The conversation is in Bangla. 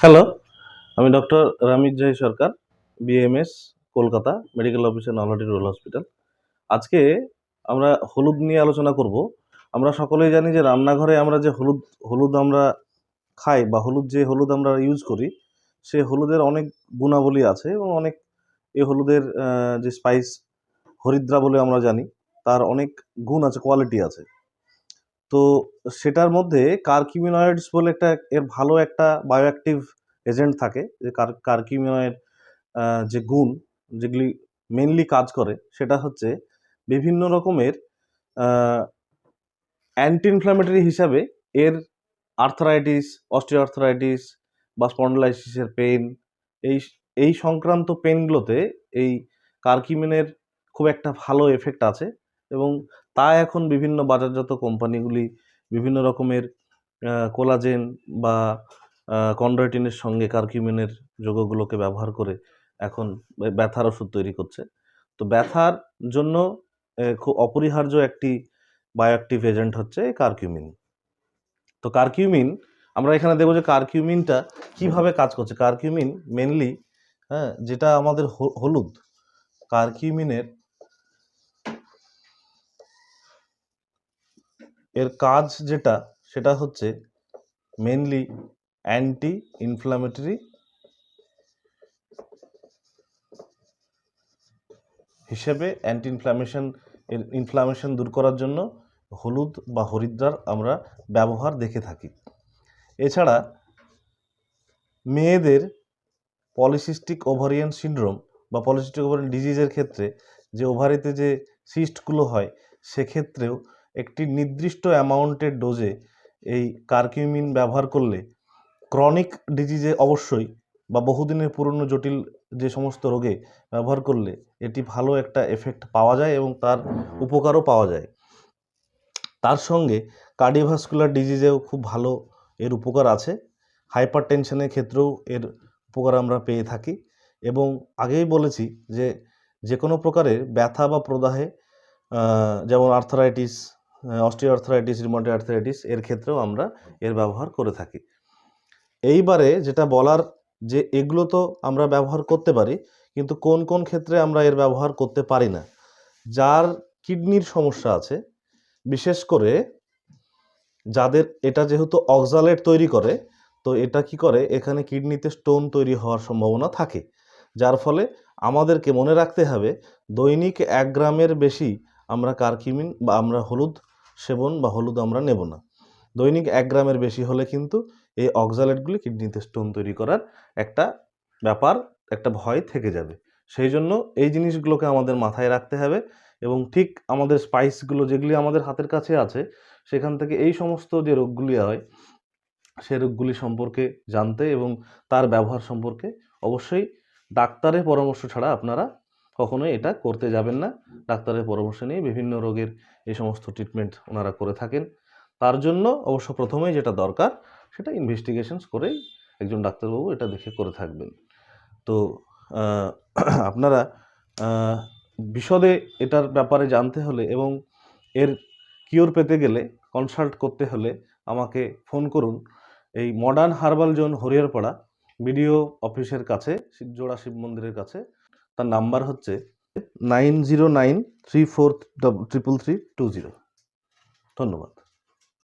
হ্যালো, আমি doctor Ramiz Jahi Sarkar, BMS, Kolkata medical officer, Nalhati rural hospital. আজকে আমরা হলুদ নিয়ে আলোচনা করব। আমরা সকলেই জানি যে রান্নাঘরে আমরা যে হলুদ হলুদ আমরা খাই বা হলুদ আমরা ইউজ করি, সে হলুদের অনেক গুণাবলী আছে এবং অনেক এই হলুদের যে স্পাইস হরিদ্রা বলে আমরা জানি, তার অনেক গুণ আছে, কোয়ালিটি আছে। তো সেটার মধ্যে কারকিউমিনয়েডস বলে এর ভালো একটা বায়োঅ্যাক্টিভ এজেন্ট থাকে, যে কারকিউমিনয়েড যে গুণ যেগুলি মেনলি কাজ করে সেটা হচ্ছে বিভিন্ন রকমের অ্যান্টি ইনফ্ল্যামেটরি হিসাবে এর আর্থ্রাইটিস, অস্টিওআর্থ্রাইটিস বা স্পন্ডলাইসিসের পেন, এই এই সংক্রান্ত পেনগুলোতে এই কারকিউমিনের খুব একটা ভালো এফেক্ট আছে। এবং তা এখন বিভিন্ন বাজারজাত কোম্পানিগুলি বিভিন্ন রকমের কোলাজেন বা কন্ড্রয়টিনের সঙ্গে কারকিউমিনের যৌগগুলোকে ব্যবহার করে এখন ব্যথার ওষুধ তৈরি করছে। তো ব্যথার জন্য খুব অপরিহার্য একটি বায়োঅ্যাক্টিভ এজেন্ট হচ্ছে কারকিউমিন। তো কারকিউমিন আমরা এখানে দেখব যে কারকিউমিনটা কিভাবে কাজ করছে। কারকিউমিন মেনলি যেটা আমাদের হলুদ, কারকিউমিনের এর কাজ যেটা সেটা হচ্ছে মেনলি অ্যান্টি ইনফ্ল্যামেটরি হিসেবে ইনফ্লামেশন দূর করার জন্য হলুদ বা হরিদ্রার আমরা ব্যবহার দেখে থাকি। এছাড়া মেয়েদের পলিসিস্টিক ওভারিয়ান সিনড্রোম বা পলিসিস্টিক ওভারিয়ান ডিজিজের ক্ষেত্রে যে ওভারিতে যে সিস্টগুলো হয়, সেক্ষেত্রেও একটি নির্দিষ্ট অ্যামাউন্টের ডোজে এই কারকিউমিন ব্যবহার করলে ক্রনিক ডিজিজে অবশ্যই বা বহুদিনের পুরনো জটিল যে সমস্ত রোগে ব্যবহার করলে এটি ভালো একটা এফেক্ট পাওয়া যায় এবং তার উপকারও পাওয়া যায়। তার সঙ্গে কার্ডিওভাস্কুলার ডিজিজেও খুব ভালো এর উপকার আছে। হাইপার টেনশনের ক্ষেত্রেও এর উপকার আমরা পেয়ে থাকি। এবং আগেই বলেছি যে কোনো প্রকারের ব্যথা বা প্রদাহে, যেমন আর্থারাইটিস, অস্টিওআর্থ্রাইটিস, রিউমাটয়েড আর্থ্রাইটিস, এর ক্ষেত্রেও আমরা এর ব্যবহার করে থাকি। এইবারে যেটা বলার, যে এগুলো তো আমরা ব্যবহার করতে পারি, কিন্তু কোন কোন ক্ষেত্রে আমরা এর ব্যবহার করতে পারি না। যার কিডনির সমস্যা আছে, বিশেষ করে যাদের, এটা যেহেতু অক্সালেট তৈরি করে, তো এটা কি করে, এখানে কিডনিতে স্টোন তৈরি হওয়ার সম্ভাবনা থাকে। যার ফলে আমাদেরকে মনে রাখতে হবে দৈনিক 1 গ্রামের বেশি আমরা কারকিউমিন বা আমরা হলুদ সেবন বা হলুদ আমরা নেব না। দৈনিক 1 গ্রামের বেশি হলে কিন্তু এই অক্সালেটগুলি কিডনিতে স্টোন তৈরি করার একটা ব্যাপার, একটা ভয় থেকে যাবে। সেই জন্য এই জিনিসগুলোকে আমাদের মাথায় রাখতে হবে এবং ঠিক আমাদের স্পাইসগুলো যেগুলি আমাদের হাতের কাছে আছে, সেখান থেকে এই সমস্ত যে রোগগুলি হয়, সে রোগগুলি সম্পর্কে জানতে এবং তার ব্যবহার সম্পর্কে অবশ্যই ডাক্তারের পরামর্শ ছাড়া আপনারা কখনোই এটা করতে যাবেন না। ডাক্তারের পরামর্শ নিয়ে বিভিন্ন রোগের এই সমস্ত ট্রিটমেন্ট ওনারা করে থাকেন। তার জন্য অবশ্য প্রথমেই যেটা দরকার, সেটা ইনভেস্টিগেশনস করেই একজন ডাক্তারবাবু এটা দেখে করে থাকবেন। তো আপনারা বিশদে এটার ব্যাপারে জানতে হলে এবং এর কিওর পেতে গেলে, কনসাল্ট করতে হলে আমাকে ফোন করুন। এই modern herbal zone, Hariharpara BDO অফিসের কাছে, শিবজোড়া শিব মন্দিরের কাছে। তার নাম্বার হচ্ছে 9093433320। ধন্যবাদ।